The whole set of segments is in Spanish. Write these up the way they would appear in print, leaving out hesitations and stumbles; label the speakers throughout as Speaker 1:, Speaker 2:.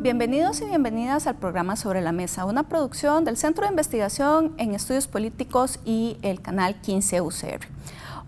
Speaker 1: Bienvenidos y bienvenidas al programa Sobre la Mesa, una producción del Centro de Investigación en Estudios Políticos y el canal 15 UCR.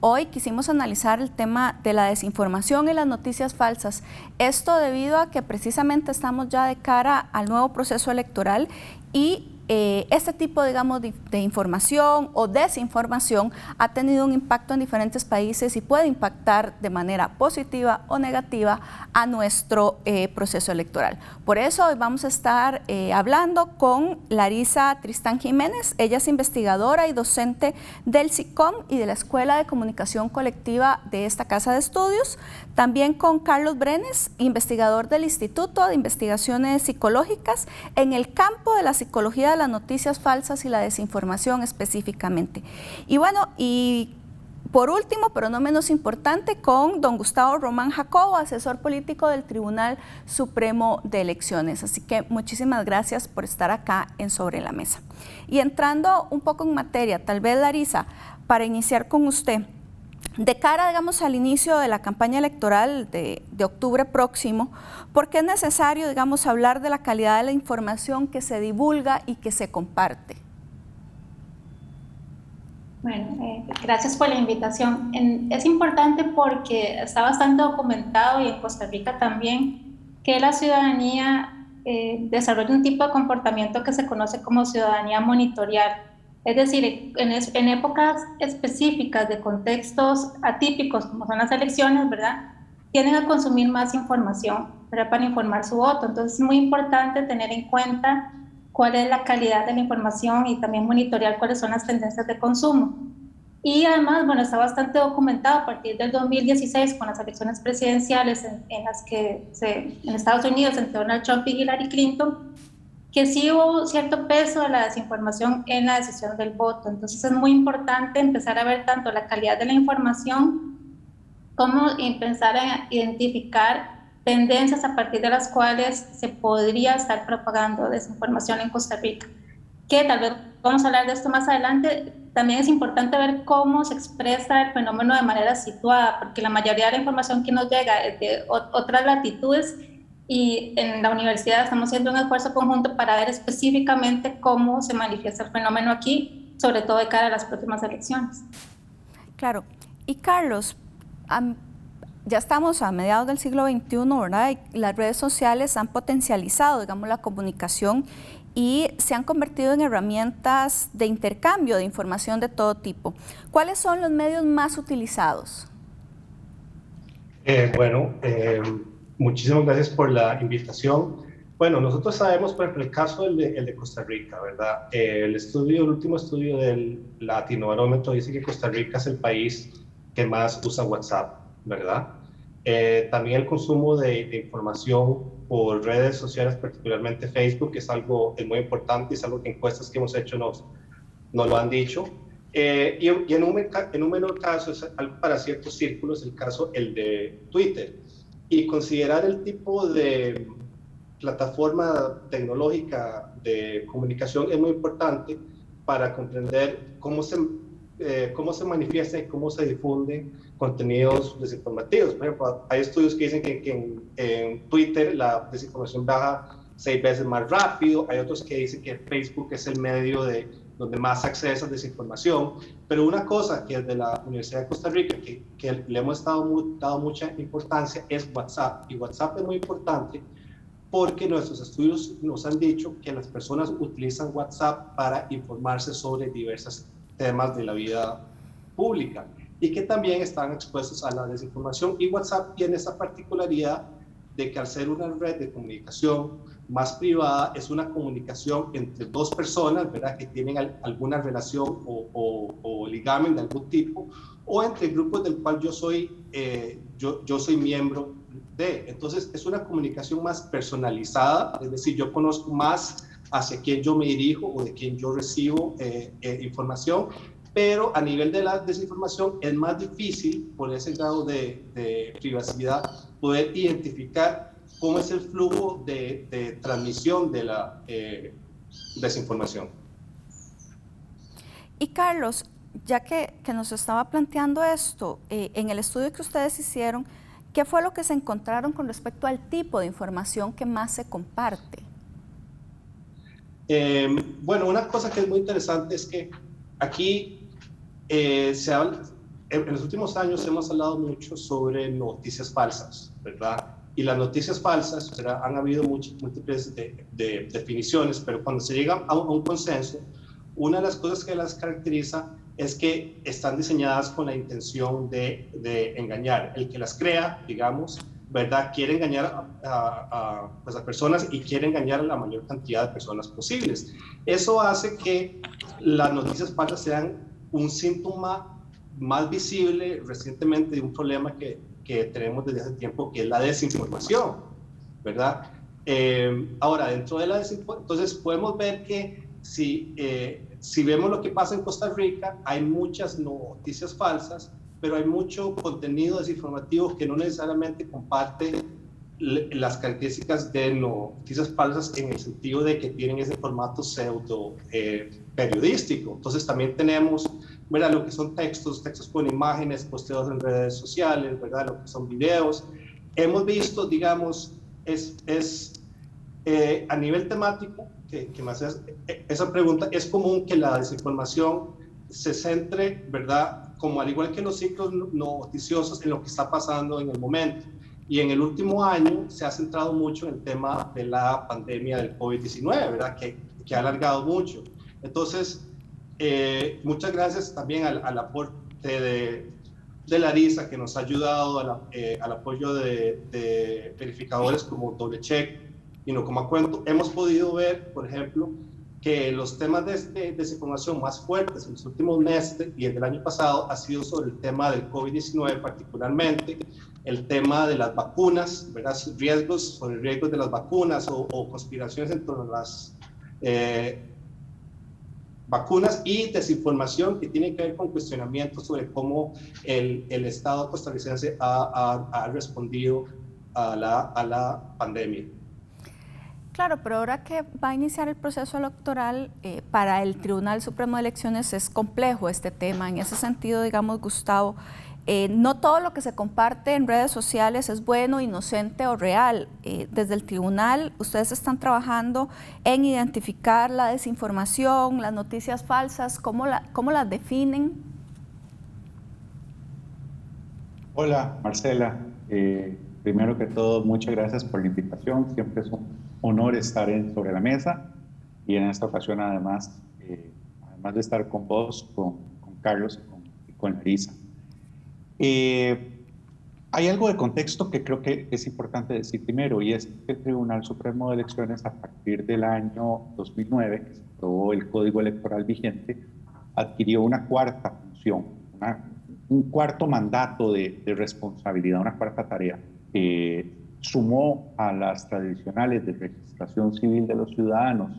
Speaker 1: Hoy quisimos analizar el tema de la desinformación y las noticias falsas. Esto debido a que precisamente estamos ya de cara al nuevo proceso electoral y este tipo, digamos, de información o desinformación ha tenido un impacto en diferentes países y puede impactar de manera positiva o negativa a nuestro proceso electoral. Por eso hoy vamos a estar hablando con Larisa Tristán Jiménez. Ella es investigadora y docente del SICOM y de la Escuela de Comunicación Colectiva de esta casa de estudios. También con Carlos Brenes, investigador del Instituto de Investigaciones Psicológicas en el campo de la psicología de las noticias falsas y la desinformación específicamente. Y bueno, y por último, pero no menos importante, con don Gustavo Román Jacobo, asesor político del Tribunal Supremo de Elecciones. Así que muchísimas gracias por estar acá en Sobre la Mesa. Y entrando un poco en materia, tal vez Larisa, para iniciar con usted, de cara, digamos, al inicio de la campaña electoral de octubre próximo, ¿por qué es necesario, digamos, hablar de la calidad de la información que se divulga y que se comparte?
Speaker 2: Bueno, gracias por la invitación. Es importante porque está bastante documentado, y en Costa Rica también, que la ciudadanía desarrolla un tipo de comportamiento que se conoce como ciudadanía monitorial. Es decir, en épocas específicas de contextos atípicos, como son las elecciones, ¿verdad?, tienden a consumir más información, ¿verdad?, para informar su voto. Entonces es muy importante tener en cuenta cuál es la calidad de la información y también monitorear cuáles son las tendencias de consumo. Y además, bueno, está bastante documentado a partir del 2016 con las elecciones presidenciales en las que en Estados Unidos entre Donald Trump y Hillary Clinton, que sí hubo cierto peso de la desinformación en la decisión del voto. Entonces es muy importante empezar a ver tanto la calidad de la información como empezar a identificar tendencias a partir de las cuales se podría estar propagando desinformación en Costa Rica. Que tal vez vamos a hablar de esto más adelante. También es importante ver cómo se expresa el fenómeno de manera situada, porque la mayoría de la información que nos llega es de otras latitudes, y en la universidad estamos haciendo un esfuerzo conjunto para ver específicamente cómo se manifiesta el fenómeno aquí, sobre todo de cara a las próximas elecciones.
Speaker 1: Claro. Y Carlos, ya estamos a mediados del siglo XXI, ¿verdad? Y las redes sociales han potencializado, digamos, la comunicación y se han convertido en herramientas de intercambio de información de todo tipo. ¿Cuáles son los medios más utilizados?
Speaker 3: Muchísimas gracias por la invitación. Bueno, nosotros sabemos, por ejemplo, el caso el de Costa Rica, ¿verdad? El último estudio del Latinobarómetro dice que Costa Rica es el país que más usa WhatsApp, ¿verdad? También el consumo de información por redes sociales, particularmente Facebook, es muy importante, es algo que encuestas que hemos hecho nos lo han dicho. Y en un menor caso, es algo para ciertos círculos, el de Twitter. Y considerar el tipo de plataforma tecnológica de comunicación es muy importante para comprender cómo se manifiesta y cómo se difunden contenidos desinformativos. Por ejemplo, hay estudios que dicen que en Twitter la desinformación baja 6 veces más rápido, hay otros que dicen que Facebook es el medio donde más accesa a desinformación, pero una cosa que desde la Universidad de Costa Rica que le hemos dado mucha importancia es WhatsApp, y WhatsApp es muy importante porque nuestros estudios nos han dicho que las personas utilizan WhatsApp para informarse sobre diversos temas de la vida pública y que también están expuestos a la desinformación. Y WhatsApp tiene esa particularidad de que al ser una red de comunicación más privada, es una comunicación entre dos personas, ¿verdad?, que tienen alguna relación o ligamen de algún tipo, o entre grupos del cual yo soy miembro Entonces, es una comunicación más personalizada, es decir, yo conozco más hacia quién yo me dirijo o de quién yo recibo información, pero a nivel de la desinformación es más difícil, por ese grado de privacidad, poder identificar cómo es el flujo de transmisión de la desinformación.
Speaker 1: Y Carlos, ya que nos estaba planteando esto, en el estudio que ustedes hicieron, ¿qué fue lo que se encontraron con respecto al tipo de información que más se comparte?
Speaker 3: Bueno, una cosa que es muy interesante es que aquí se habla, en los últimos años hemos hablado mucho sobre noticias falsas, ¿verdad? Y las noticias falsas, ¿verdad? Han habido múltiples definiciones, pero cuando se llega a un consenso, una de las cosas que las caracteriza es que están diseñadas con la intención de engañar. El que las crea, digamos, ¿verdad? Quiere engañar pues a personas y quiere engañar a la mayor cantidad de personas posibles. Eso hace que las noticias falsas sean un síntoma más visible recientemente de un problema que tenemos desde hace tiempo, que es la desinformación, ¿verdad? Ahora, dentro de la desinformación, entonces podemos ver que si vemos lo que pasa en Costa Rica, hay muchas noticias falsas, pero hay mucho contenido desinformativo que no necesariamente comparte las características de noticias falsas, en el sentido de que tienen ese formato pseudo periodístico. Entonces también tenemos, ¿verdad?, lo que son textos con imágenes posteados en redes sociales, ¿verdad?, lo que son videos. Hemos visto, digamos, a nivel temático, que me haces esa pregunta, es común que la desinformación se centre, ¿verdad?, como al igual que los ciclos noticiosos, en lo que está pasando en el momento. Y en el último año se ha centrado mucho en el tema de la pandemia del COVID-19, ¿verdad?, que ha alargado mucho. Entonces, muchas gracias también al aporte de Larisa, que nos ha ayudado, al apoyo de verificadores como DoubleCheck y No Coma Cuento. Hemos podido ver, por ejemplo, que los temas de desinformación más fuertes en los últimos meses y el del año pasado ha sido sobre el tema del COVID-19, particularmente el tema de las vacunas, ¿verdad?, riesgos de las vacunas o conspiraciones en torno a las vacunas, y desinformación que tiene que ver con cuestionamientos sobre cómo el Estado costarricense ha respondido a la pandemia.
Speaker 1: Claro, pero ahora que va a iniciar el proceso electoral, para el Tribunal Supremo de Elecciones es complejo este tema. En ese sentido, digamos, Gustavo, no todo lo que se comparte en redes sociales es bueno, inocente o real. Desde el tribunal, ustedes están trabajando en identificar la desinformación, las noticias falsas, ¿cómo las definen?
Speaker 4: Hola, Marcela. Primero que todo, muchas gracias por la invitación. Siempre es un honor estar sobre la mesa, y en esta ocasión además de estar con vos, con Carlos y con Larisa. Hay algo de contexto que creo que es importante decir primero, y es que el Tribunal Supremo de Elecciones, a partir del año 2009, que se aprobó el Código Electoral vigente, adquirió una cuarta función, un cuarto mandato de responsabilidad, una cuarta tarea. Sumó a las tradicionales de registración civil de los ciudadanos,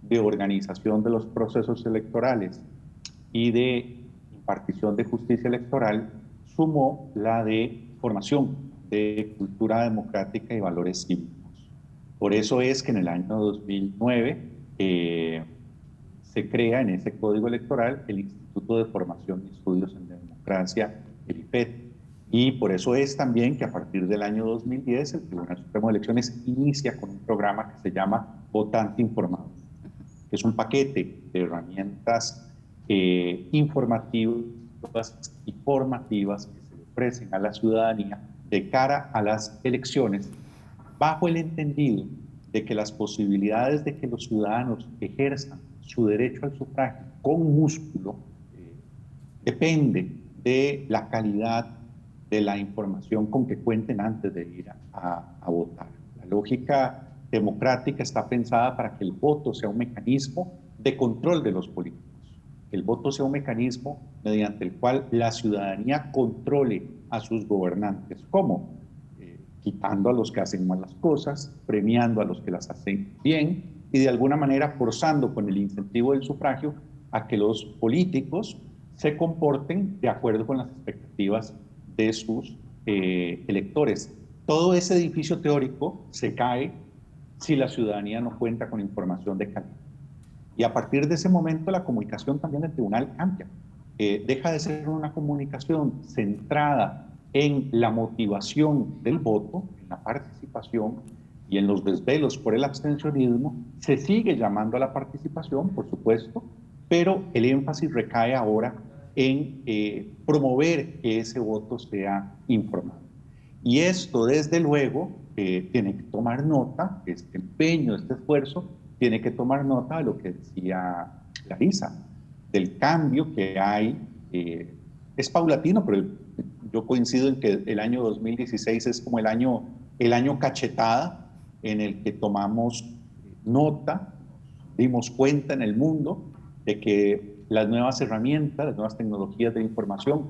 Speaker 4: de organización de los procesos electorales y de impartición de justicia electoral, sumó la de formación de cultura democrática y valores cívicos. Por eso es que en el año 2009 se crea en ese Código Electoral el Instituto de Formación y Estudios en Democracia, el IFED. Y por eso es también que a partir del año 2010 el Tribunal Supremo de Elecciones inicia con un programa que se llama Votante Informado, que es un paquete de herramientas informativas y formativas que se le ofrecen a la ciudadanía de cara a las elecciones, bajo el entendido de que las posibilidades de que los ciudadanos ejerzan su derecho al sufragio con músculo depende de la calidad de la información con que cuenten antes de ir a votar. La lógica democrática está pensada para que el voto sea un mecanismo de control de los políticos. El voto sea un mecanismo mediante el cual la ciudadanía controle a sus gobernantes. ¿Cómo? quitando a los que hacen mal las cosas, premiando a los que las hacen bien y de alguna manera forzando con el incentivo del sufragio a que los políticos se comporten de acuerdo con las expectativas de sus electores. Todo ese edificio teórico se cae si la ciudadanía no cuenta con información de calidad. Y a partir de ese momento la comunicación también del tribunal cambia. Deja de ser una comunicación centrada en la motivación del voto, en la participación y en los desvelos por el abstencionismo. Se sigue llamando a la participación, por supuesto, pero el énfasis recae ahora en promover que ese voto sea informado. Y esto, desde luego, tiene que tomar nota, este empeño, este esfuerzo, tiene que tomar nota de lo que decía Clarisa, del cambio que hay. Es paulatino, pero yo coincido en que el año 2016 es como el año cachetada, en el que tomamos nota, dimos cuenta en el mundo de que las nuevas herramientas, las nuevas tecnologías de información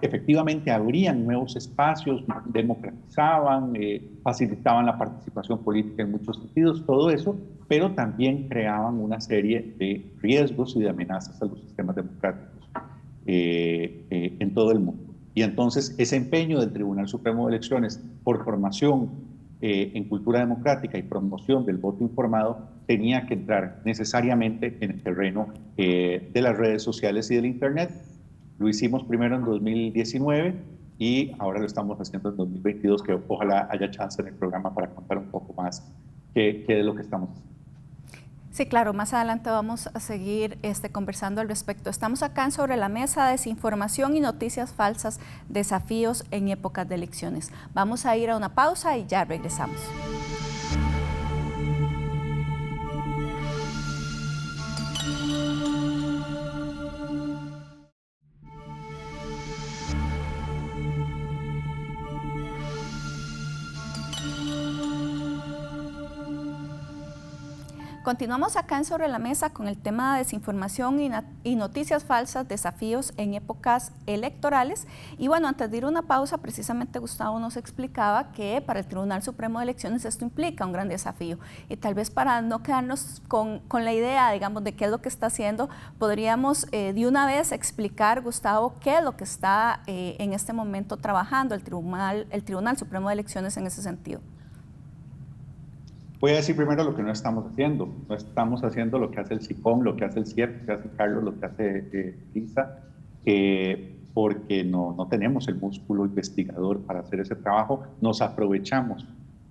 Speaker 4: efectivamente abrían nuevos espacios, democratizaban, facilitaban la participación política en muchos sentidos, todo eso, pero también creaban una serie de riesgos y de amenazas a los sistemas democráticos en todo el mundo. Y entonces ese empeño del Tribunal Supremo de Elecciones por formación en cultura democrática y promoción del voto informado tenía que entrar necesariamente en el terreno de las redes sociales y del Internet. Lo hicimos primero en 2019 y ahora lo estamos haciendo en 2022, que ojalá haya chance en el programa para contar un poco más qué es lo que estamos haciendo.
Speaker 1: Sí, claro, más adelante vamos a seguir conversando al respecto. Estamos acá en Sobre la Mesa, desinformación y noticias falsas, desafíos en épocas de elecciones. Vamos a ir a una pausa y ya regresamos. Continuamos acá en Sobre la Mesa con el tema de desinformación y noticias falsas, desafíos en épocas electorales. Y bueno, antes de ir a una pausa, precisamente Gustavo nos explicaba que para el Tribunal Supremo de Elecciones esto implica un gran desafío. Y tal vez para no quedarnos con la idea, digamos, de qué es lo que está haciendo, podríamos de una vez explicar, Gustavo, qué es lo que está en este momento trabajando el Tribunal Supremo de Elecciones en ese sentido.
Speaker 4: Voy a decir primero lo que no estamos haciendo. No estamos haciendo lo que hace el SICOM, lo que hace el CIEP, lo que hace Carlos, lo que hace Lisa, porque no tenemos el músculo investigador para hacer ese trabajo. Nos aprovechamos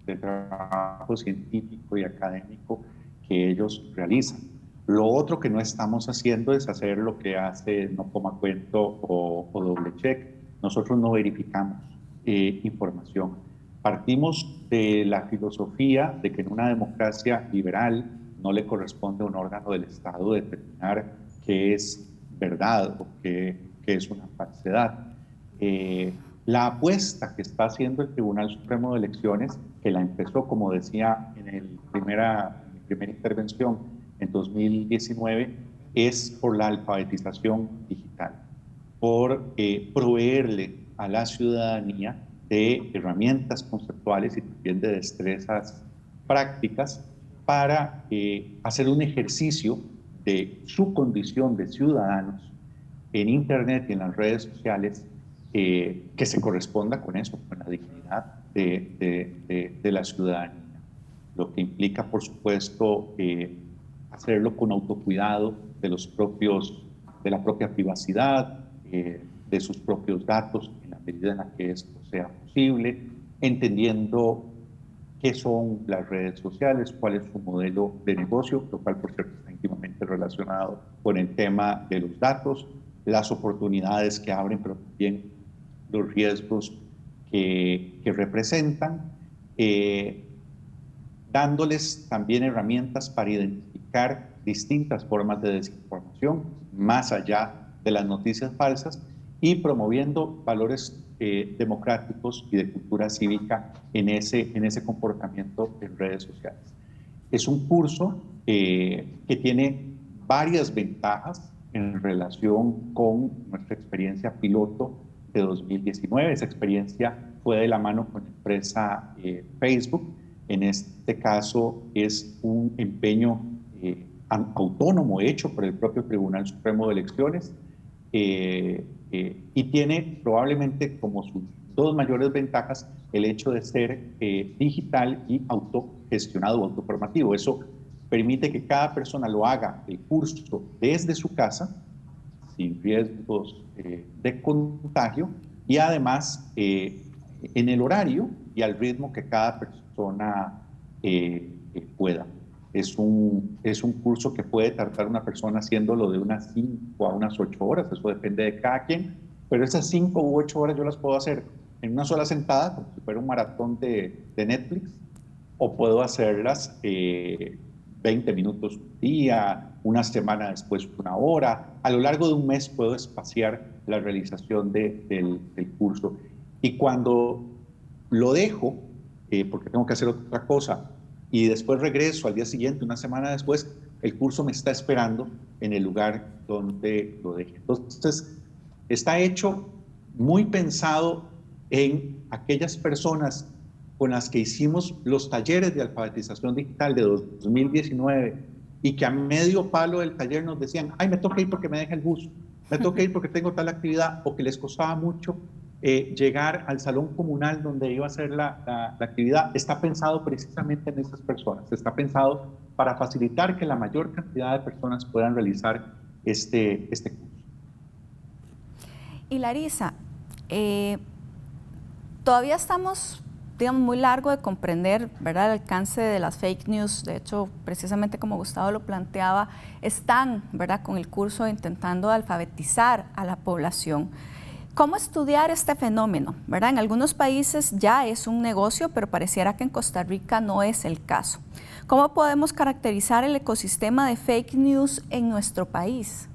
Speaker 4: del trabajo científico y académico que ellos realizan. Lo otro que no estamos haciendo es hacer lo que hace No Coma Cuento o Doble Check. Nosotros no verificamos información. Partimos de la filosofía de que en una democracia liberal no le corresponde a un órgano del Estado determinar qué es verdad o qué es una falsedad. La apuesta que está haciendo el Tribunal Supremo de Elecciones, que la empezó, como decía en mi primera intervención en 2019, es por la alfabetización digital, por proveerle a la ciudadanía de herramientas conceptuales y también de destrezas prácticas para hacer un ejercicio de su condición de ciudadanos en Internet y en las redes sociales que se corresponda con eso, con la dignidad de la ciudadanía. Lo que implica, por supuesto, hacerlo con autocuidado de la propia privacidad, de sus propios datos, en la medida en la que esto sea posible, entendiendo qué son las redes sociales, cuál es su modelo de negocio, lo cual, por cierto, está íntimamente relacionado con el tema de los datos, las oportunidades que abren, pero también los riesgos que representan, dándoles también herramientas para identificar distintas formas de desinformación, más allá de las noticias falsas, y promoviendo valores democráticos y de cultura cívica en ese comportamiento en redes sociales. Es un curso que tiene varias ventajas en relación con nuestra experiencia piloto de 2019. Esa experiencia fue de la mano con la empresa Facebook. En este caso es un empeño autónomo hecho por el propio Tribunal Supremo de Elecciones y tiene probablemente como sus dos mayores ventajas el hecho de ser digital y autogestionado o autoformativo. Eso permite que cada persona lo haga el curso desde su casa, sin riesgos de contagio, y además en el horario y al ritmo que cada persona pueda. Es un curso que puede tardar una persona haciéndolo de unas 5 a unas 8 horas, eso depende de cada quien, pero esas 5 u 8 horas yo las puedo hacer en una sola sentada, como si fuera un maratón de Netflix, o puedo hacerlas 20 minutos un día, una semana después 1 hora. A lo largo de un mes puedo espaciar la realización del curso. Y cuando lo dejo, porque tengo que hacer otra cosa, y después regreso al día siguiente, una semana después, el curso me está esperando en el lugar donde lo dejé. Entonces, está hecho muy pensado en aquellas personas con las que hicimos los talleres de alfabetización digital de 2019 y que a medio palo del taller nos decían, ay, me toca ir porque me deja el bus, me toca ir porque tengo tal actividad, o que les costaba mucho llegar al salón comunal donde iba a ser la actividad. Está pensado precisamente en esas personas, está pensado para facilitar que la mayor cantidad de personas puedan realizar este curso.
Speaker 1: Y Larisa, todavía estamos, digamos, muy largo de comprender, ¿verdad?, el alcance de las fake news. De hecho, precisamente como Gustavo lo planteaba, están, ¿verdad?, con el curso intentando alfabetizar a la población. ¿Cómo estudiar este fenómeno? ¿Verdad? En algunos países ya es un negocio, pero pareciera que en Costa Rica no es el caso. ¿Cómo podemos caracterizar el ecosistema de fake news en nuestro país?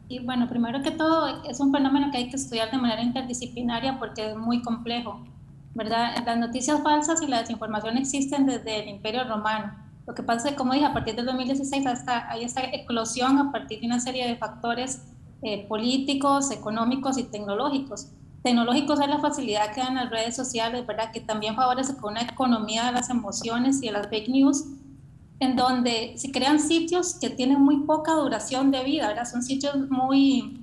Speaker 2: Y bueno, primero que todo, es un fenómeno que hay que estudiar de manera interdisciplinaria porque es muy complejo, ¿verdad? Las noticias falsas y la desinformación existen desde el Imperio Romano. Lo que pasa es que, como dije, a partir del 2016 hay esta eclosión a partir de una serie de factores políticos, económicos y tecnológicos. Tecnológicos es la facilidad que dan las redes sociales, ¿verdad?, que también favorece con una economía de las emociones y de las fake news, en donde se crean sitios que tienen muy poca duración de vida, ¿verdad? Son sitios muy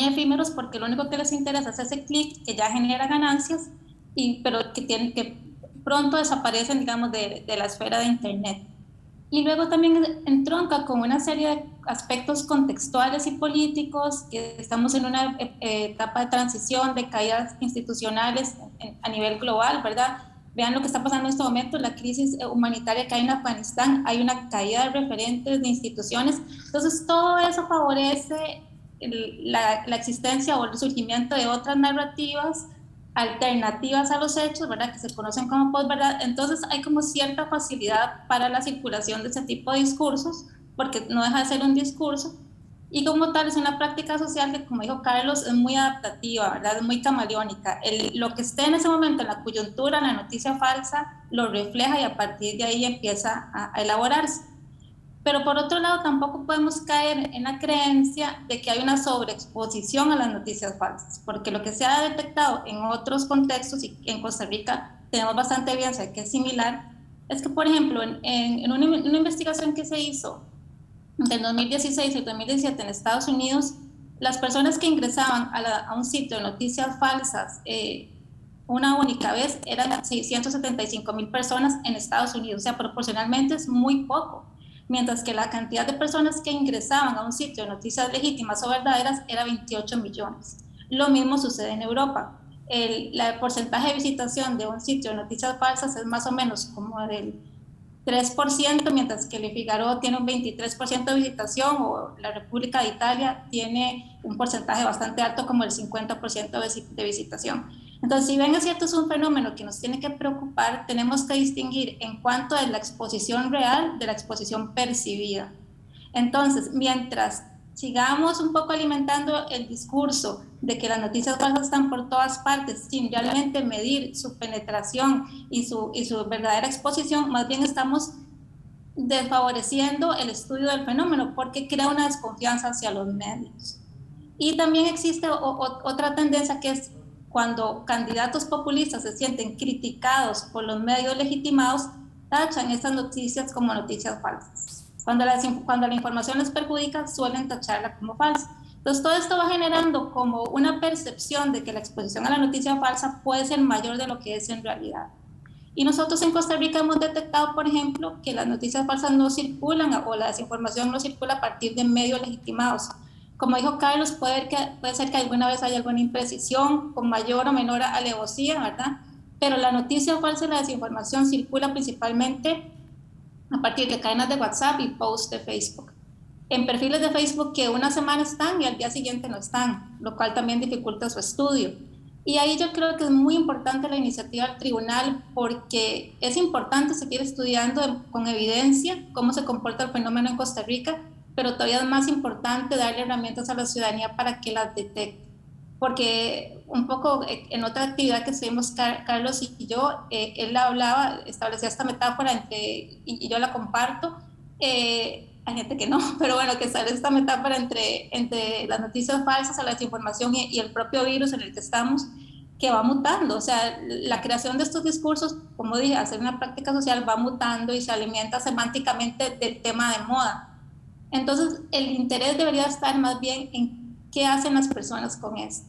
Speaker 2: efímeros porque lo único que les interesa es ese clic que ya genera ganancias, pero que pronto desaparecen, digamos, de la esfera de Internet. Y luego también entronca con una serie de aspectos contextuales y políticos, que estamos en una etapa de transición, de caídas institucionales a nivel global, ¿verdad? Vean lo que está pasando en este momento, la crisis humanitaria que hay en Afganistán, hay una caída de referentes de instituciones. Entonces, todo eso favorece la existencia o el surgimiento de otras narrativas alternativas a los hechos, ¿verdad?, que se conocen como posverdad. Entonces hay como cierta facilidad para la circulación de ese tipo de discursos, porque no deja de ser un discurso, y como tal es una práctica social que, como dijo Carlos, es muy adaptativa, ¿verdad?, es muy camaleónica. Lo que esté en ese momento en la coyuntura, la noticia falsa, lo refleja y a partir de ahí empieza a elaborarse. Pero por otro lado, tampoco podemos caer en la creencia de que hay una sobreexposición a las noticias falsas, porque lo que se ha detectado en otros contextos, y en Costa Rica tenemos bastante evidencia que es similar, es que, por ejemplo, en una investigación que se hizo del 2016 y 2017 en Estados Unidos, las personas que ingresaban a un sitio de noticias falsas una única vez eran 675,000 personas en Estados Unidos, o sea, proporcionalmente es muy poco. Mientras que la cantidad de personas que ingresaban a un sitio de noticias legítimas o verdaderas era 28 millones. Lo mismo sucede en Europa. El porcentaje de visitación de un sitio de noticias falsas es más o menos como del 3%, mientras que Le Figaro tiene un 23% de visitación, o la República de Italia tiene un porcentaje bastante alto, como el 50% de visitación. Entonces, si bien es cierto, es un fenómeno que nos tiene que preocupar, tenemos que distinguir en cuanto a la exposición real de la exposición percibida. Entonces, mientras sigamos un poco alimentando el discurso de que las noticias falsas están por todas partes, sin realmente medir su penetración y su verdadera exposición, más bien estamos desfavoreciendo el estudio del fenómeno, porque crea una desconfianza hacia los medios. Y también existe otra tendencia que es cuando candidatos populistas se sienten criticados por los medios legitimados, tachan estas noticias como noticias falsas. Cuando la información les perjudica, suelen tacharla como falsa. Entonces, todo esto va generando como una percepción de que la exposición a la noticia falsa puede ser mayor de lo que es en realidad. Y nosotros en Costa Rica hemos detectado, por ejemplo, que las noticias falsas no circulan o la desinformación no circula a partir de medios legitimados. Como dijo Carlos, puede ser que alguna vez haya alguna imprecisión con mayor o menor alevosía, ¿verdad? Pero la noticia falsa y la desinformación circula principalmente a partir de cadenas de WhatsApp y posts de Facebook. En perfiles de Facebook que una semana están y al día siguiente no están, lo cual también dificulta su estudio. Y ahí yo creo que es muy importante la iniciativa del tribunal porque es importante seguir estudiando con evidencia cómo se comporta el fenómeno en Costa Rica, pero todavía es más importante darle herramientas a la ciudadanía para que las detecte. Porque un poco en otra actividad que estuvimos Carlos y yo, él hablaba, establecía esta metáfora y yo la comparto, hay gente que no, pero bueno, que sale esta metáfora entre las noticias falsas, la desinformación y el propio virus en el que estamos, que va mutando. O sea, la creación de estos discursos, como dije, hacer una práctica social va mutando y se alimenta semánticamente del tema de moda. Entonces, el interés debería estar más bien en qué hacen las personas con esto,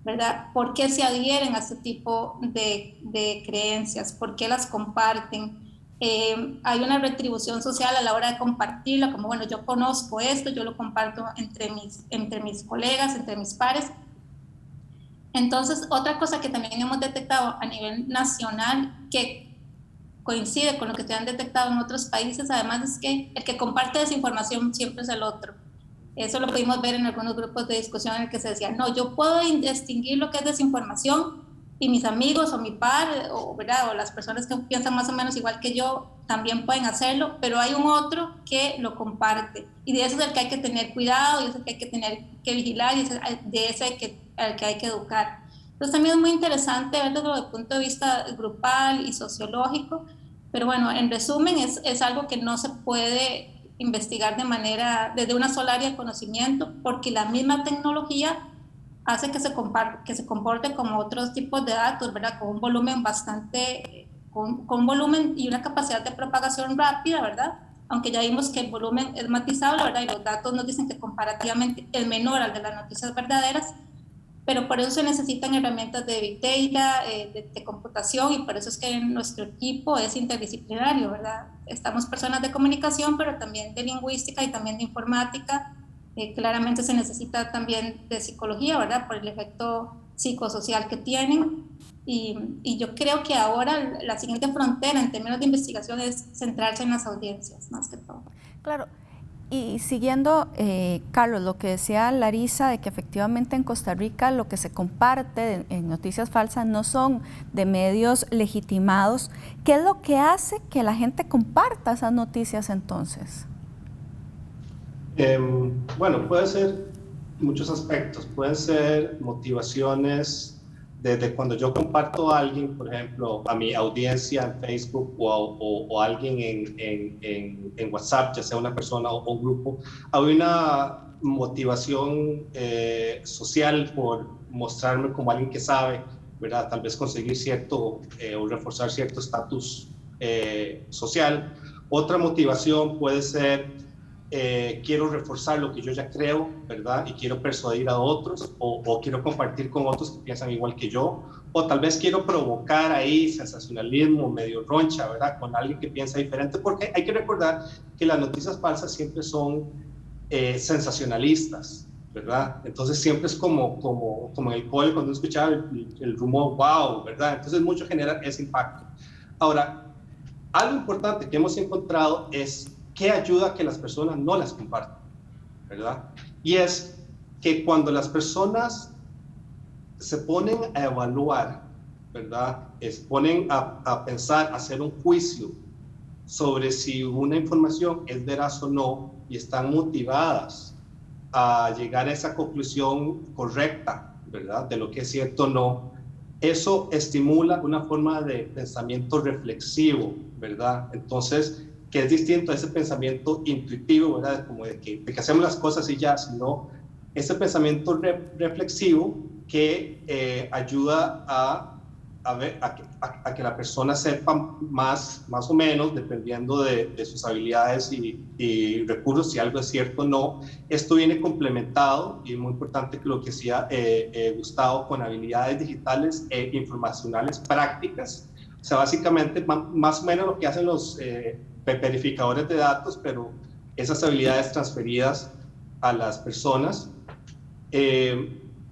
Speaker 2: ¿verdad? ¿Por qué se adhieren a este tipo de creencias? ¿Por qué las comparten? Hay una retribución social a la hora de compartirla, como bueno, yo conozco esto, yo lo comparto entre mis colegas, entre mis pares. Entonces, otra cosa que también hemos detectado a nivel nacional, que coincide con lo que se han detectado en otros países, además es que el que comparte desinformación siempre es el otro. Eso lo pudimos ver en algunos grupos de discusión en el que se decía, no, yo puedo distinguir lo que es desinformación y mis amigos o mi par ¿verdad? O las personas que piensan más o menos igual que yo también pueden hacerlo, pero hay un otro que lo comparte y de ese es el que hay que tener cuidado y es el que hay que tener que vigilar y de ese al que hay que educar. Entonces también es muy interesante verlo desde el punto de vista grupal y sociológico, pero bueno, en resumen es algo que no se puede investigar desde una sola área de conocimiento porque la misma tecnología hace que se comporte como otros tipos de datos, ¿verdad? Con un volumen con volumen y una capacidad de propagación rápida, ¿verdad? Aunque ya vimos que el volumen es matizable, ¿verdad? Y los datos nos dicen que comparativamente es menor al de las noticias verdaderas, pero por eso se necesitan herramientas de Big Data, de computación, y por eso es que nuestro equipo es interdisciplinario, ¿verdad? Estamos personas de comunicación, pero también de lingüística y también de informática. Claramente se necesita también de psicología, ¿verdad? Por el efecto psicosocial que tienen. Y yo creo que ahora la siguiente frontera en términos de investigación es centrarse en las audiencias, más que todo.
Speaker 1: Claro. Y siguiendo, Carlos, lo que decía Larisa, de que efectivamente en Costa Rica lo que se comparte en noticias falsas no son de medios legitimados. ¿Qué es lo que hace que la gente comparta esas noticias entonces?
Speaker 3: Bueno, puede ser muchos aspectos. Pueden ser motivaciones desde cuando yo comparto a alguien, por ejemplo, a mi audiencia en Facebook o alguien en WhatsApp, ya sea una persona o un grupo, hay una motivación social por mostrarme como alguien que sabe, ¿verdad? Tal vez conseguir cierto o reforzar cierto estatus social. Otra motivación puede ser quiero reforzar lo que yo ya creo, ¿verdad? Y quiero persuadir a otros o quiero compartir con otros que piensan igual que yo, o tal vez quiero provocar ahí sensacionalismo, medio roncha, ¿verdad? Con alguien que piensa diferente, porque hay que recordar que las noticias falsas siempre son sensacionalistas, ¿verdad? Entonces siempre es como en el cole cuando uno escuchaba el rumor, wow, ¿verdad? Entonces mucho genera ese impacto. Ahora, algo importante que hemos encontrado es ¿qué ayuda a que las personas no las compartan? ¿Verdad? Y es que cuando las personas se ponen a evaluar, ¿verdad? Se ponen a pensar, a hacer un juicio sobre si una información es veraz o no y están motivadas a llegar a esa conclusión correcta, ¿verdad? De lo que es cierto o no, eso estimula una forma de pensamiento reflexivo, ¿verdad? Entonces, que es distinto a ese pensamiento intuitivo, ¿verdad? Como de que hacemos las cosas y ya, sino ese pensamiento reflexivo que ayuda a que la persona sepa más o menos, dependiendo de sus habilidades y recursos, si algo es cierto o no. Esto viene complementado, y es muy importante que lo que decía Gustavo, con habilidades digitales e informacionales prácticas. O sea, básicamente más o menos lo que hacen los verificadores de datos, pero esas habilidades transferidas a las personas.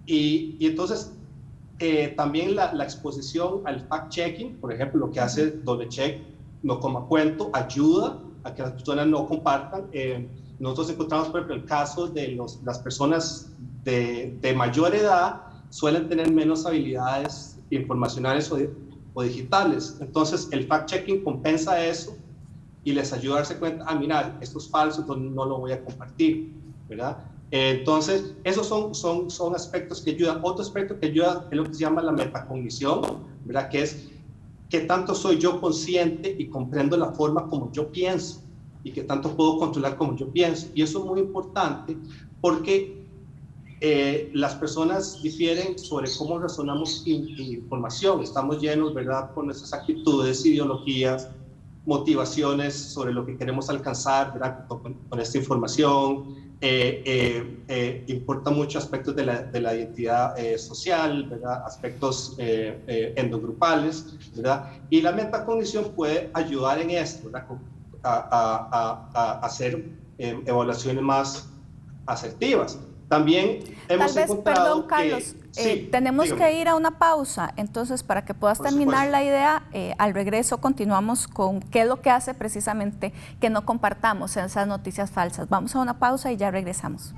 Speaker 3: Y entonces también la exposición al fact-checking, por ejemplo, lo que hace Doble Check, no coma cuento, ayuda a que las personas no compartan. Nosotros encontramos, por ejemplo, el caso de las personas de mayor edad suelen tener menos habilidades informacionales o digitales. Entonces, el fact-checking compensa eso y les ayuda a darse cuenta, mira, esto es falso, entonces no lo voy a compartir, ¿verdad? Entonces, esos son aspectos que ayudan. Otro aspecto que ayuda es lo que se llama la metacognición, ¿verdad? Que es qué tanto soy yo consciente y comprendo la forma como yo pienso y qué tanto puedo controlar como yo pienso. Y eso es muy importante porque las personas difieren sobre cómo razonamos información. Estamos llenos, ¿verdad?, con nuestras actitudes, ideologías, motivaciones sobre lo que queremos alcanzar, ¿verdad?, con esta información. Importa mucho aspectos de la identidad social, ¿verdad?, aspectos endogrupales, ¿verdad? Y la metacognición puede ayudar en esto, ¿verdad?, a hacer evaluaciones más asertivas. También hemos encontrado
Speaker 1: perdón, Carlos,
Speaker 3: sí,
Speaker 1: tenemos
Speaker 3: dígame.
Speaker 1: que ir a una pausa, entonces para que puedas terminar la idea, al regreso continuamos con qué es lo que hace precisamente que no compartamos esas noticias falsas. Vamos a una pausa y ya regresamos.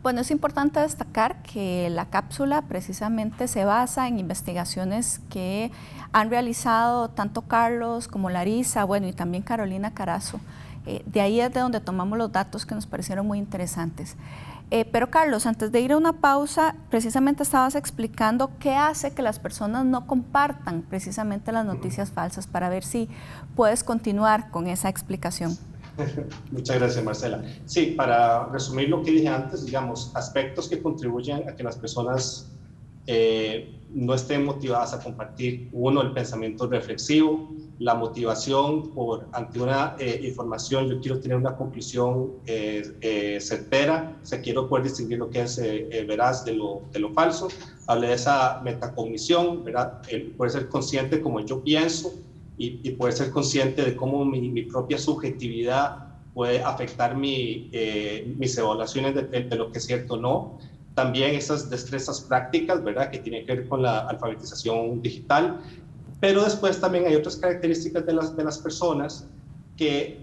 Speaker 1: Bueno, es importante destacar que la cápsula precisamente se basa en investigaciones que han realizado tanto Carlos como Larisa, bueno, y también Carolina Carazo. De ahí es de donde tomamos los datos que nos parecieron muy interesantes. Pero Carlos, antes de ir a una pausa, precisamente estabas explicando qué hace que las personas no compartan precisamente las noticias falsas, para ver si puedes continuar con esa explicación.
Speaker 3: Muchas gracias, Marcela. Sí, para resumir lo que dije antes, digamos, aspectos que contribuyen a que las personas no estén motivadas a compartir. Uno, el pensamiento reflexivo, la motivación ante una información. Yo quiero tener una conclusión certera, o sea, quiero poder distinguir lo que es veraz de lo falso. Hablé de esa metacognición, ¿verdad? Poder ser consciente como yo pienso y poder ser consciente de cómo mi propia subjetividad puede afectar mis evaluaciones de lo que es cierto o no. También esas destrezas prácticas, ¿verdad?, que tienen que ver con la alfabetización digital. Pero después también hay otras características de las personas que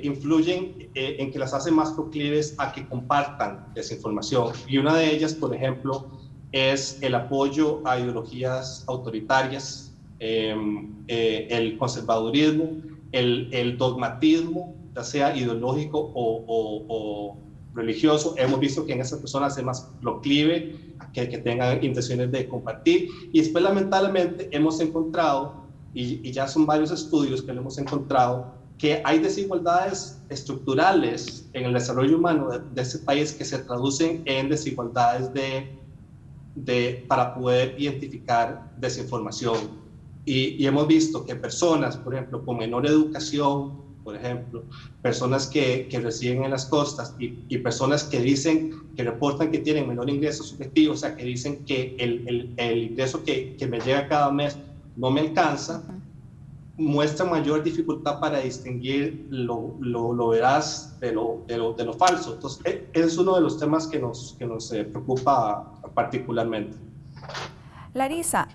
Speaker 3: influyen en que las hacen más proclives a que compartan desinformación. Y una de ellas, por ejemplo, es el apoyo a ideologías autoritarias, el conservadurismo, el dogmatismo, ya sea ideológico o religioso. Hemos visto que en esas personas es más proclive que tengan intenciones de compartir. Y después, lamentablemente, hemos encontrado, y ya son varios estudios que lo hemos encontrado, que hay desigualdades estructurales en el desarrollo humano de ese país que se traducen en desigualdades para poder identificar desinformación. Y hemos visto que personas, por ejemplo, con menor educación, por ejemplo, personas que residen en las costas y personas que reportan que tienen menor ingreso subjetivo, o sea, que dicen que el ingreso que me llega cada mes no me alcanza, muestra mayor dificultad para distinguir lo veraz de lo falso. Entonces, ese es uno de los temas que nos preocupa particularmente.
Speaker 1: Larisa,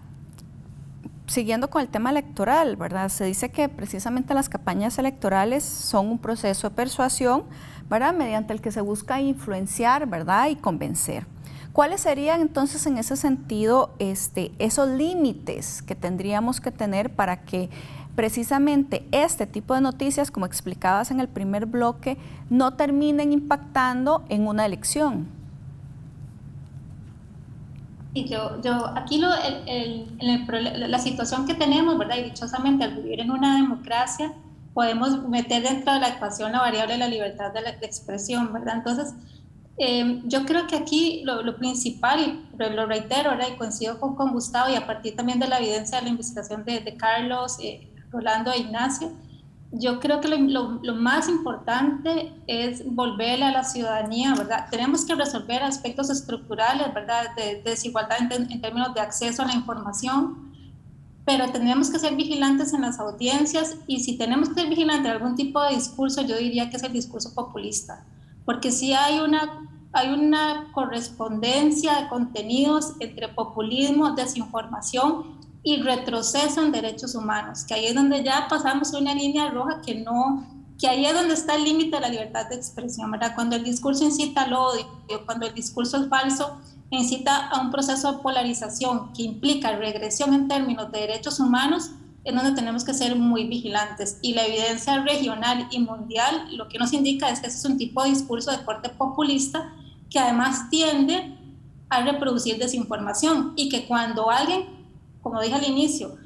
Speaker 1: siguiendo con el tema electoral, ¿verdad? Se dice que precisamente las campañas electorales son un proceso de persuasión, ¿verdad?, mediante el que se busca influenciar, ¿verdad?, y convencer. ¿Cuáles serían entonces en ese sentido esos límites que tendríamos que tener para que precisamente este tipo de noticias, como explicabas en el primer bloque, no terminen impactando en una elección?
Speaker 2: Y aquí la situación que tenemos, ¿verdad? Y dichosamente al vivir en una democracia, podemos meter dentro de la ecuación la variable de la libertad de expresión, ¿verdad? Entonces, yo creo que aquí lo principal, y lo reitero, ¿verdad?, y coincido con Gustavo, y a partir también de la evidencia de la investigación de Carlos, Rolando e Ignacio, yo creo que lo más importante es volverle a la ciudadanía, ¿verdad? Tenemos que resolver aspectos estructurales, ¿verdad?, de desigualdad en términos de acceso a la información, pero tenemos que ser vigilantes en las audiencias, y si tenemos que ser vigilantes en algún tipo de discurso, yo diría que es el discurso populista, porque sí hay una correspondencia de contenidos entre populismo, desinformación y retroceso en derechos humanos, que ahí es donde ya pasamos una línea roja que ahí es donde está el límite de la libertad de expresión, ¿verdad? Cuando el discurso incita al odio, cuando el discurso es falso, incita a un proceso de polarización que implica regresión en términos de derechos humanos, es donde tenemos que ser muy vigilantes. Y la evidencia regional y mundial lo que nos indica es que ese es un tipo de discurso de corte populista que además tiende a reproducir desinformación, y que cuando alguien, como dije al inicio,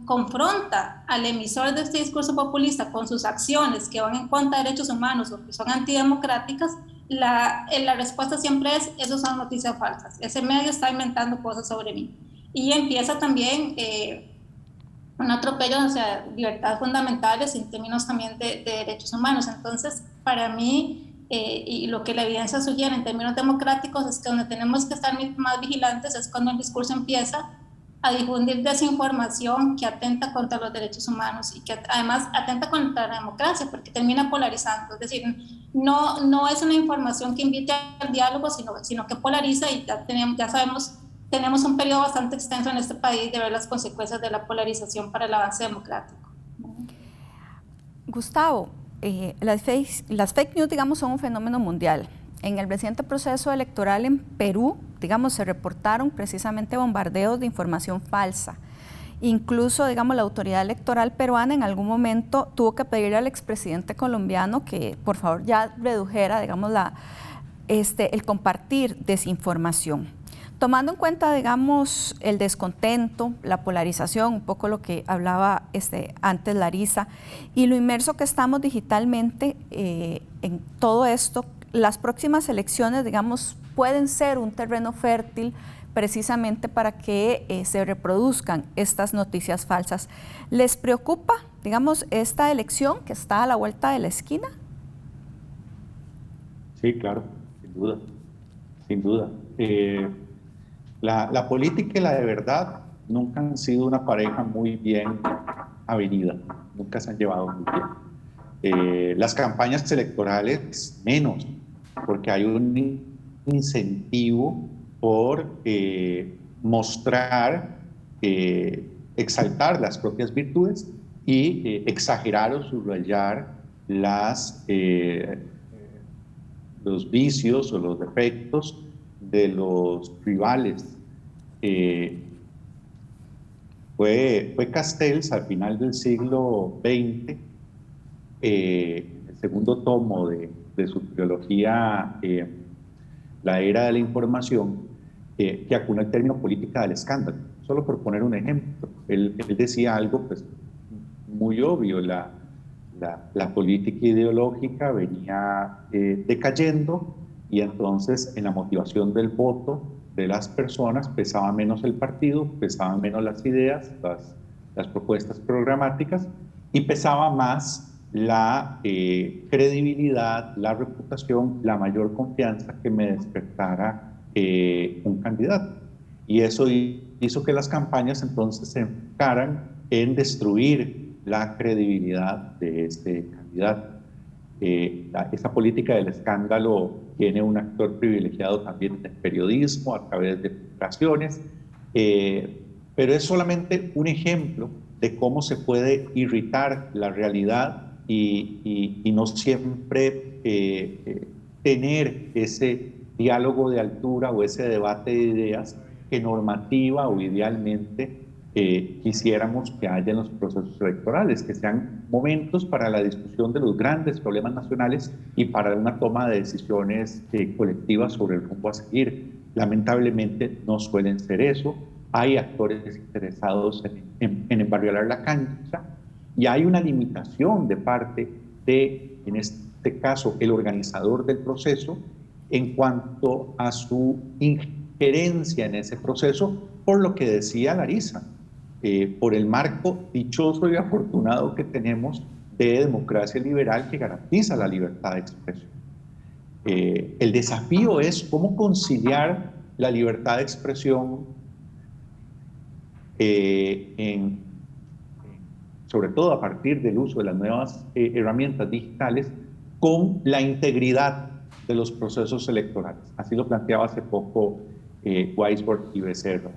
Speaker 2: confronta al emisor de este discurso populista con sus acciones que van en contra de derechos humanos o que son antidemocráticas, la respuesta siempre es: esos son noticias falsas, ese medio está inventando cosas sobre mí. Y empieza también un atropello hacia libertades fundamentales en términos también de derechos humanos. Entonces, para mí, y lo que la evidencia sugiere en términos democráticos, es que donde tenemos que estar más vigilantes es cuando el discurso empieza a difundir desinformación que atenta contra los derechos humanos y que además atenta contra la democracia, porque termina polarizando. Es decir, no es una información que invite al diálogo, sino que polariza, y ya sabemos, tenemos un periodo bastante extenso en este país de ver las consecuencias de la polarización para el avance democrático.
Speaker 1: Gustavo, las fake news, digamos, son un fenómeno mundial. En el reciente proceso electoral en Perú, digamos, se reportaron precisamente bombardeos de información falsa. Incluso, digamos, la autoridad electoral peruana en algún momento tuvo que pedirle al expresidente colombiano que por favor ya redujera, digamos, el compartir desinformación. Tomando en cuenta, digamos, el descontento, la polarización, un poco lo que hablaba antes Larisa, y lo inmerso que estamos digitalmente en todo esto, las próximas elecciones, digamos, pueden ser un terreno fértil precisamente para que se reproduzcan estas noticias falsas. ¿Les preocupa, digamos, esta elección que está a la vuelta de la esquina?
Speaker 4: Sí, claro, sin duda, sin duda. La política y la de verdad nunca han sido una pareja muy bien avenida, nunca se han llevado muy bien. Las campañas electorales menos, porque hay un incentivo por mostrar, exaltar las propias virtudes y exagerar o subrayar los vicios o los defectos de los rivales. Fue Castells al final del siglo XX, el segundo tomo de su trilogía La Era de la Información, que acuñó el término política del escándalo. Solo por poner un ejemplo, él decía algo pues, muy obvio: la la política ideológica venía decayendo, y entonces en la motivación del voto de las personas pesaba menos el partido, pesaban menos las ideas, las propuestas programáticas, y pesaba más la credibilidad, la reputación, la mayor confianza que me despertara un candidato. Y eso hizo que las campañas entonces se enfocaran en destruir la credibilidad de este candidato. Esta política del escándalo tiene un actor privilegiado también en el periodismo a través de publicaciones, pero es solamente un ejemplo de cómo se puede irritar la realidad y no siempre tener ese diálogo de altura o ese debate de ideas que normativa o idealmente quisiéramos que haya en los procesos electorales, que sean momentos para la discusión de los grandes problemas nacionales y para una toma de decisiones colectivas sobre el rumbo a seguir. Lamentablemente no suelen ser eso. Hay actores interesados en embarriolar la cancha, y hay una limitación de parte de, en este caso, el organizador del proceso en cuanto a su injerencia en ese proceso, por lo que decía Larisa, por el marco dichoso y afortunado que tenemos de democracia liberal que garantiza la libertad de expresión. El desafío es cómo conciliar la libertad de expresión, sobre todo a partir del uso de las nuevas herramientas digitales, con la integridad de los procesos electorales. Así lo planteaba hace poco Weisbord y Becerra,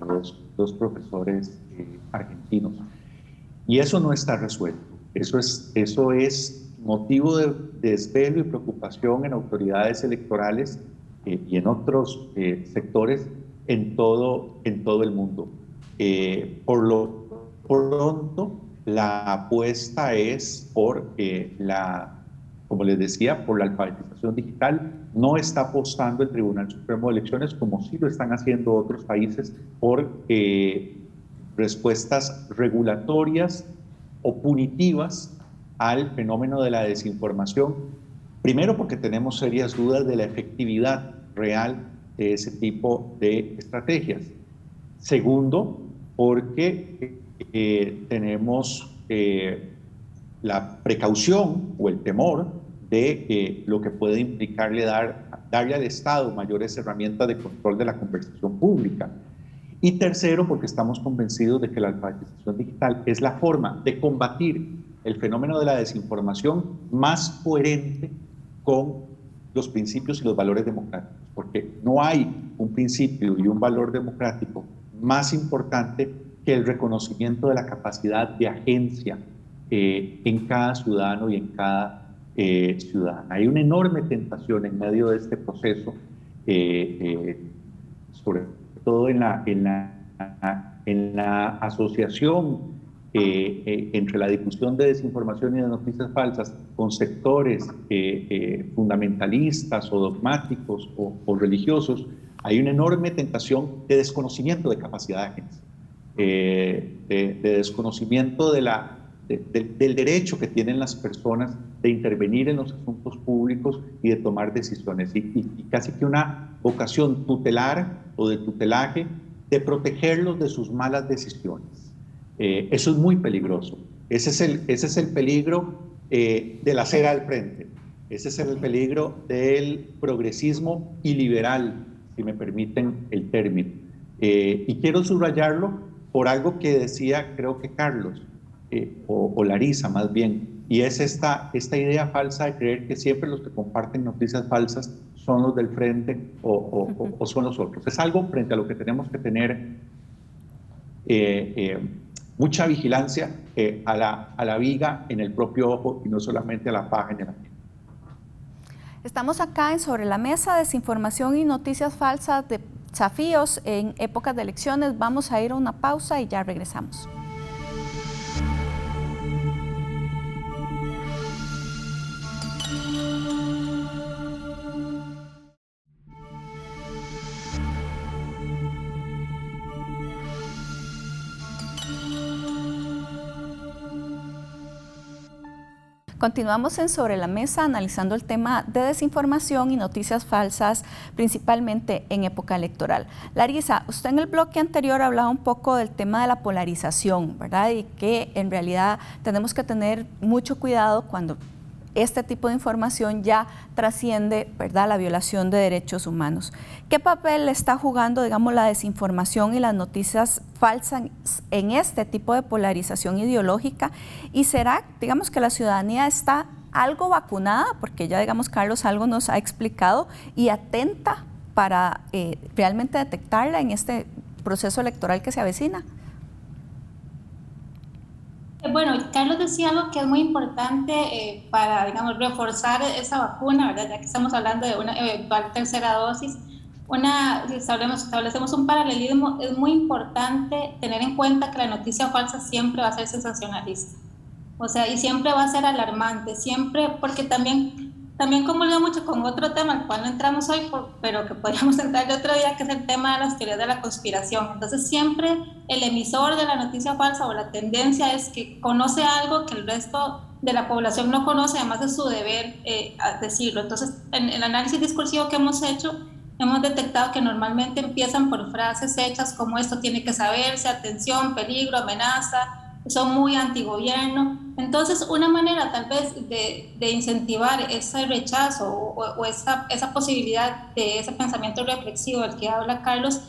Speaker 4: dos profesores argentinos. Y eso no está resuelto. Eso es motivo de desvelo y preocupación en autoridades electorales y en otros sectores en todo el mundo. Por lo pronto, la apuesta es por como les decía, por la alfabetización digital. No está apostando el Tribunal Supremo de Elecciones, como sí lo están haciendo otros países, por respuestas regulatorias o punitivas al fenómeno de la desinformación. Primero, porque tenemos serias dudas de la efectividad real de ese tipo de estrategias. Segundo, porque tenemos la precaución o el temor de lo que puede implicarle darle al Estado mayores herramientas de control de la conversación pública. Y tercero, porque estamos convencidos de que la alfabetización digital es la forma de combatir el fenómeno de la desinformación más coherente con los principios y los valores democráticos, porque no hay un principio y un valor democrático más importante que el reconocimiento de la capacidad de agencia en cada ciudadano y en cada ciudadana. Hay una enorme tentación en medio de este proceso, sobre todo en la asociación entre la difusión de desinformación y de noticias falsas con sectores fundamentalistas o dogmáticos o religiosos. Hay una enorme tentación de desconocimiento de capacidad de agencia, de desconocimiento del derecho que tienen las personas de intervenir en los asuntos públicos y de tomar decisiones, y casi que una vocación tutelar o de tutelaje de protegerlos de sus malas decisiones. Eso es muy peligroso. Ese es el peligro de la acera al frente. Ese es el peligro del progresismo iliberal, si me permiten el término. Y quiero subrayarlo por algo que decía, creo que Carlos, o Larisa más bien, y es esta idea falsa de creer que siempre los que comparten noticias falsas son los del frente o son los otros. Es algo frente a lo que tenemos que tener mucha vigilancia, a la viga en el propio ojo y no solamente a la paja en el ajeno.
Speaker 1: Estamos acá en Sobre la Mesa, desinformación y noticias falsas, desafíos en épocas de elecciones. Vamos a ir a una pausa y ya regresamos. Continuamos en Sobre la Mesa analizando el tema de desinformación y noticias falsas, principalmente en época electoral. Larisa, usted en el bloque anterior hablaba un poco del tema de la polarización, ¿verdad? Y que en realidad tenemos que tener mucho cuidado cuando este tipo de información ya trasciende, ¿verdad?, la violación de derechos humanos. ¿Qué papel está jugando, digamos, la desinformación y las noticias falsas en este tipo de polarización ideológica? ¿Y será, digamos, que la ciudadanía está algo vacunada? Porque ya, digamos, Carlos algo nos ha explicado, y atenta para realmente detectarla en este proceso electoral que se avecina.
Speaker 2: Bueno, Carlos decía algo que es muy importante para, digamos, reforzar esa vacuna, ¿verdad? Ya que estamos hablando de una eventual tercera dosis. Si establecemos un paralelismo, es muy importante tener en cuenta que la noticia falsa siempre va a ser sensacionalista. O sea, y siempre va a ser alarmante, siempre, porque también comulga mucho con otro tema al cual no entramos hoy, pero que podríamos entrar de otro día, que es el tema de las teorías de la conspiración. Entonces siempre el emisor de la noticia falsa o la tendencia es que conoce algo que el resto de la población no conoce, además de su deber decirlo. Entonces, en el análisis discursivo que hemos hecho, hemos detectado que normalmente empiezan por frases hechas como esto tiene que saberse, atención, peligro, amenaza, son muy antigobierno. Entonces, una manera tal vez de incentivar ese rechazo o esa posibilidad de ese pensamiento reflexivo del que habla Carlos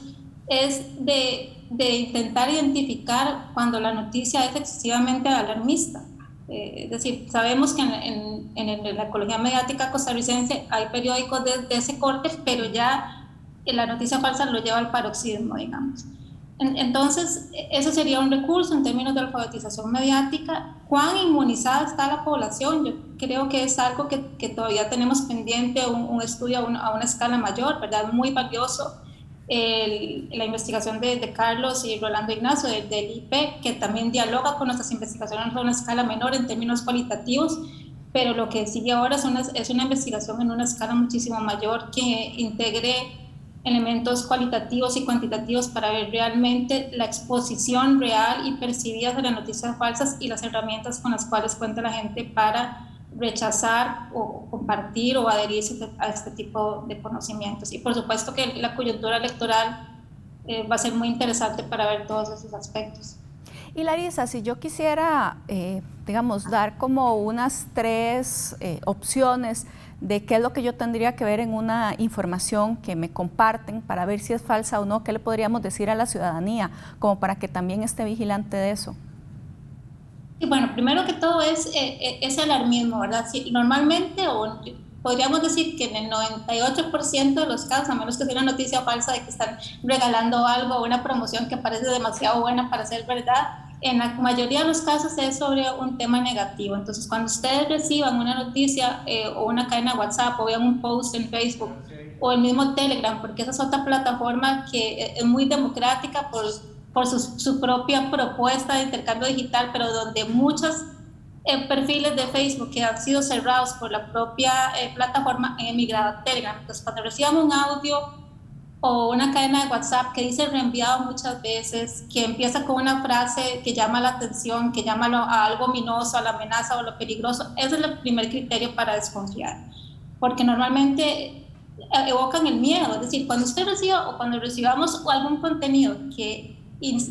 Speaker 2: es de intentar identificar cuando la noticia es excesivamente alarmista. Es decir, sabemos que en la ecología mediática costarricense hay periódicos de ese corte, pero ya la noticia falsa lo lleva al paroxismo, digamos. Entonces, eso sería un recurso en términos de alfabetización mediática. ¿Cuán inmunizada está la población? Yo creo que es algo que todavía tenemos pendiente, un estudio a una escala mayor, ¿verdad? Muy valioso. La investigación de Carlos y Rolando Ignacio del IP, que también dialoga con nuestras investigaciones a una escala menor en términos cualitativos, pero lo que sigue ahora es una investigación en una escala muchísimo mayor que integre elementos cualitativos y cuantitativos para ver realmente la exposición real y percibida de las noticias falsas y las herramientas con las cuales cuenta la gente para rechazar o compartir o adherirse a este tipo de conocimientos. Y por supuesto que la coyuntura electoral va a ser muy interesante para ver todos esos aspectos.
Speaker 1: Y Larisa, si yo quisiera, digamos, dar como unas 3 opciones de qué es lo que yo tendría que ver en una información que me comparten para ver si es falsa o no, ¿qué le podríamos decir a la ciudadanía como para que también esté vigilante de eso?
Speaker 2: Y bueno, primero que todo es alarmismo, ¿verdad? Sí, normalmente, o podríamos decir que en el 98% de los casos, a menos que sea una noticia falsa de que están regalando algo o una promoción que parece demasiado buena para ser verdad, en la mayoría de los casos es sobre un tema negativo. Entonces, cuando ustedes reciban una noticia o una cadena de WhatsApp o vean un post en Facebook o el mismo Telegram, porque esa es otra plataforma que es muy democrática por su propia propuesta de intercambio digital, pero donde muchos perfiles de Facebook que han sido cerrados por la propia plataforma han emigrado a Telegram. Entonces, cuando reciban un audio o una cadena de WhatsApp que dice reenviado muchas veces, que empieza con una frase que llama la atención, que llama a algo ominoso, a la amenaza o a lo peligroso, ese es el primer criterio para desconfiar, porque normalmente evocan el miedo. Es decir, cuando usted reciba o cuando recibamos algún contenido que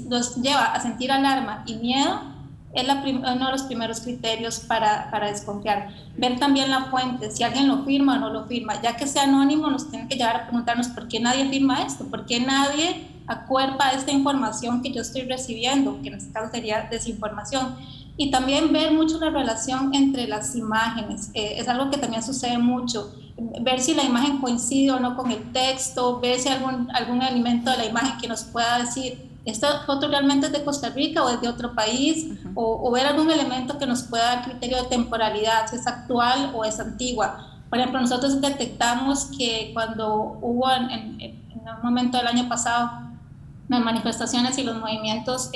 Speaker 2: nos lleva a sentir alarma y miedo, es uno de los primeros criterios para desconfiar. Ver también la fuente, si alguien lo firma o no lo firma. Ya que sea anónimo, nos tienen que llevar a preguntarnos por qué nadie firma esto, por qué nadie acuerpa esta información que yo estoy recibiendo, que en este caso sería desinformación. Y también ver mucho la relación entre las imágenes. Es algo que también sucede mucho. Ver si la imagen coincide o no con el texto, ver si algún elemento de la imagen que nos pueda decir ¿esta foto realmente es de Costa Rica o es de otro país? O ver algún elemento que nos pueda dar criterio de temporalidad, si es actual o es antigua. Por ejemplo, nosotros detectamos que cuando hubo en un momento del año pasado las manifestaciones y los movimientos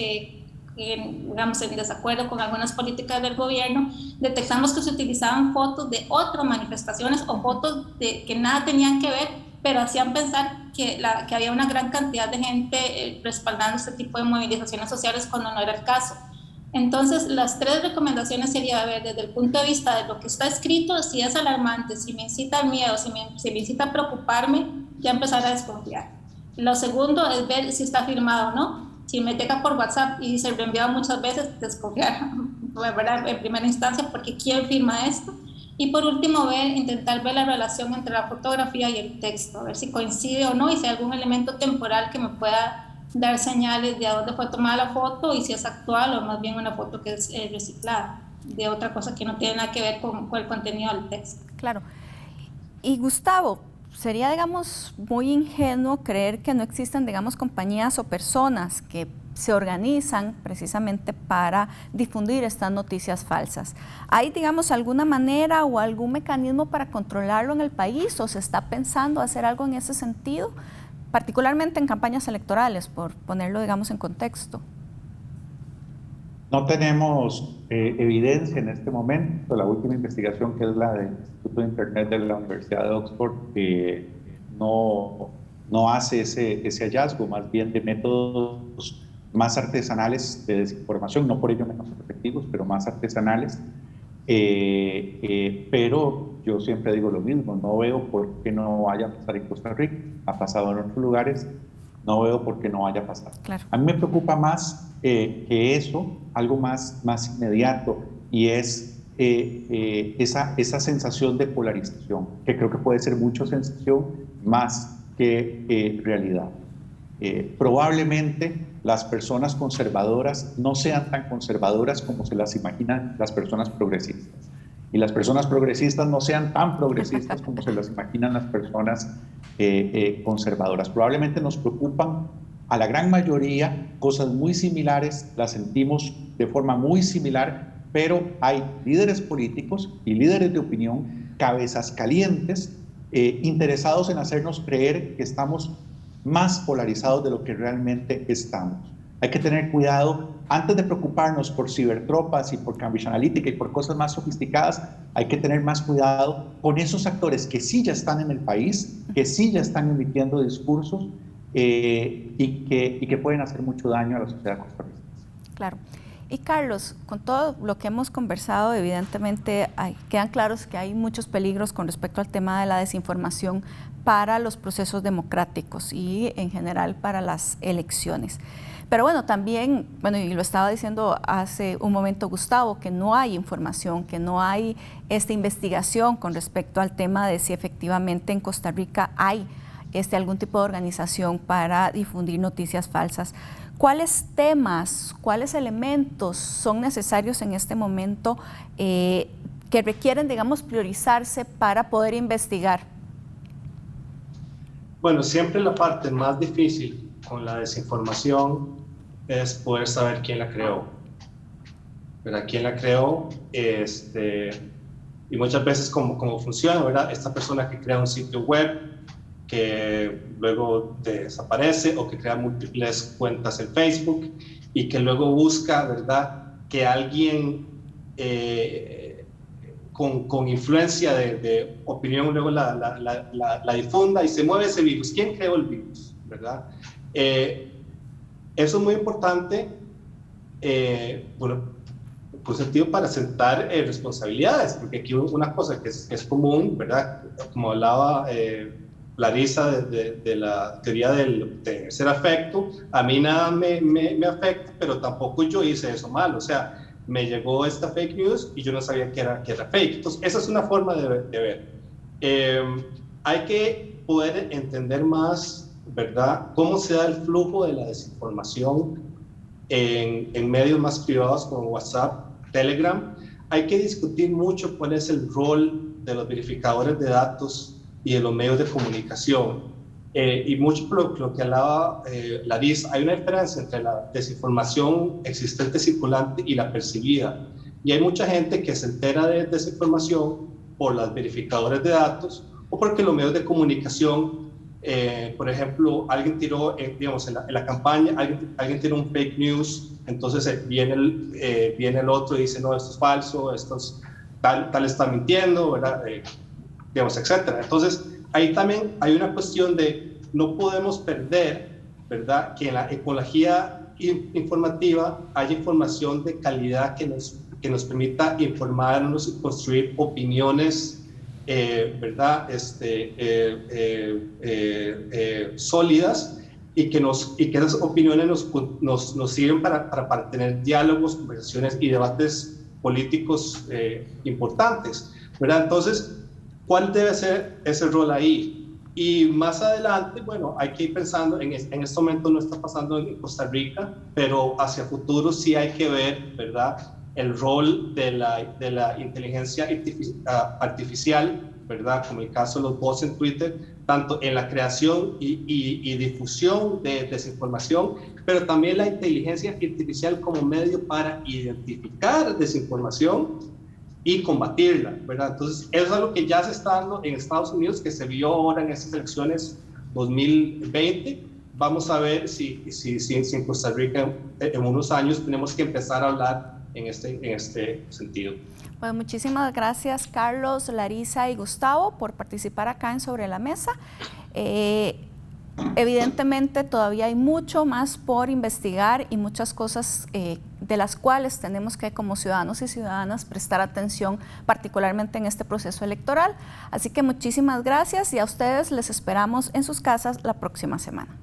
Speaker 2: digamos, en desacuerdo con algunas políticas del gobierno, detectamos que se utilizaban fotos de otras manifestaciones o fotos que nada tenían que ver, pero hacían pensar que había una gran cantidad de gente respaldando este tipo de movilizaciones sociales cuando no era el caso. Entonces, las 3 recomendaciones sería, a ver, desde el punto de vista de lo que está escrito, si es alarmante, si me incita al miedo, si me incita a preocuparme, ya empezar a desconfiar. Lo segundo es ver si está firmado o no. Si me llega por WhatsApp y dice reenviado muchas veces, desconfiar, ¿verdad? En primera instancia, porque ¿quién firma esto? Y por último, intentar ver la relación entre la fotografía y el texto, a ver si coincide o no y si hay algún elemento temporal que me pueda dar señales de a dónde fue tomada la foto y si es actual o más bien una foto que es reciclada, de otra cosa que no tiene nada que ver con el contenido del texto.
Speaker 1: Claro. Y Gustavo, sería, digamos, muy ingenuo creer que no existen, digamos, compañías o personas que se organizan precisamente para difundir estas noticias falsas. ¿Hay, digamos, alguna manera o algún mecanismo para controlarlo en el país o se está pensando hacer algo en ese sentido? Particularmente en campañas electorales, por ponerlo, digamos, en contexto.
Speaker 4: No tenemos evidencia en este momento. La última investigación, que es la del Instituto de Internet de la Universidad de Oxford, no hace ese hallazgo, más bien de métodos más artesanales de desinformación, no por ello menos efectivos, pero más artesanales. Pero yo siempre digo lo mismo, no veo por qué no vaya a pasar en Costa Rica, ha pasado en otros lugares, no veo por qué no vaya a pasar.
Speaker 1: Claro.
Speaker 4: A mí me preocupa más que eso, algo más inmediato, y es esa sensación de polarización, que creo que puede ser mucho sensación más que realidad. Probablemente las personas conservadoras no sean tan conservadoras como se las imaginan las personas progresistas. Y las personas progresistas no sean tan progresistas como se las imaginan las personas conservadoras. Probablemente nos preocupan a la gran mayoría cosas muy similares, las sentimos de forma muy similar, pero hay líderes políticos y líderes de opinión, cabezas calientes, interesados en hacernos creer que estamos más polarizados de lo que realmente estamos. Hay que tener cuidado, antes de preocuparnos por cibertropas y por Cambridge Analytica y por cosas más sofisticadas, hay que tener más cuidado con esos actores que sí ya están en el país, que sí ya están emitiendo discursos y que pueden hacer mucho daño a la sociedad costarricense.
Speaker 1: Claro. Y Carlos, con todo lo que hemos conversado, evidentemente quedan claros que hay muchos peligros con respecto al tema de la desinformación para los procesos democráticos y en general para las elecciones. Pero bueno, también, y lo estaba diciendo hace un momento Gustavo, que no hay información, que no hay esta investigación con respecto al tema de si efectivamente en Costa Rica hay algún tipo de organización para difundir noticias falsas. ¿Cuáles temas, cuáles elementos son necesarios en este momento que requieren, digamos, priorizarse para poder investigar?
Speaker 3: Bueno, siempre la parte más difícil con la desinformación es poder saber quién la creó. ¿Verdad? ¿Quién la creó? Y muchas veces cómo funciona, ¿verdad? Esta persona que crea un sitio web que luego desaparece o que crea múltiples cuentas en Facebook y que luego busca, ¿verdad?, que alguien con influencia de opinión luego la difunda y se mueve ese virus. ¿Quién creó el virus? ¿Verdad? Eso es muy importante, positivo para sentar responsabilidades, porque aquí una cosa que es común, ¿verdad?, como hablaba Larisa de la teoría del tercer afecto, a mí nada me afecta, pero tampoco yo hice eso mal, o sea, me llegó esta fake news y yo no sabía que era fake. Entonces, esa es una forma de ver. Hay que poder entender más, ¿verdad?, cómo se da el flujo de la desinformación en medios más privados como WhatsApp, Telegram. Hay que discutir mucho cuál es el rol de los verificadores de datos y de los medios de comunicación. Y mucho por lo que hablaba Larisa, hay una diferencia entre la desinformación existente circulante y la percibida. Y hay mucha gente que se entera de desinformación por los verificadores de datos o porque los medios de comunicación, por ejemplo, alguien tiró, digamos, en la campaña, alguien tiró un fake news, entonces viene el otro y dice, no, esto es falso, tal está mintiendo, ¿verdad? Digamos, etcétera. Entonces, ahí también hay una cuestión de no podemos perder, ¿verdad?, que en la ecología informativa haya información de calidad que nos permita informarnos y construir opiniones, ¿verdad? Sólidas, y que esas opiniones nos sirven para tener diálogos, conversaciones y debates políticos importantes, ¿verdad? Entonces, ¿cuál debe ser ese rol ahí? Y más adelante, bueno, hay que ir pensando, en este momento no está pasando en Costa Rica, pero hacia futuro sí hay que ver, ¿verdad?, el rol de la inteligencia artificial, ¿verdad?, como el caso de los bots en Twitter, tanto en la creación y difusión de desinformación, pero también la inteligencia artificial como medio para identificar desinformación y combatirla, ¿verdad? Entonces, eso es algo que ya se está dando en Estados Unidos, que se vio ahora en estas elecciones 2020. Vamos a ver si en Costa Rica en unos años tenemos que empezar a hablar en este sentido.
Speaker 1: Pues muchísimas gracias, Carlos, Larisa y Gustavo, por participar acá en Sobre la Mesa. Evidentemente todavía hay mucho más por investigar y muchas cosas de las cuales tenemos que, como ciudadanos y ciudadanas, prestar atención, particularmente en este proceso electoral. Así que muchísimas gracias y a ustedes les esperamos en sus casas la próxima semana.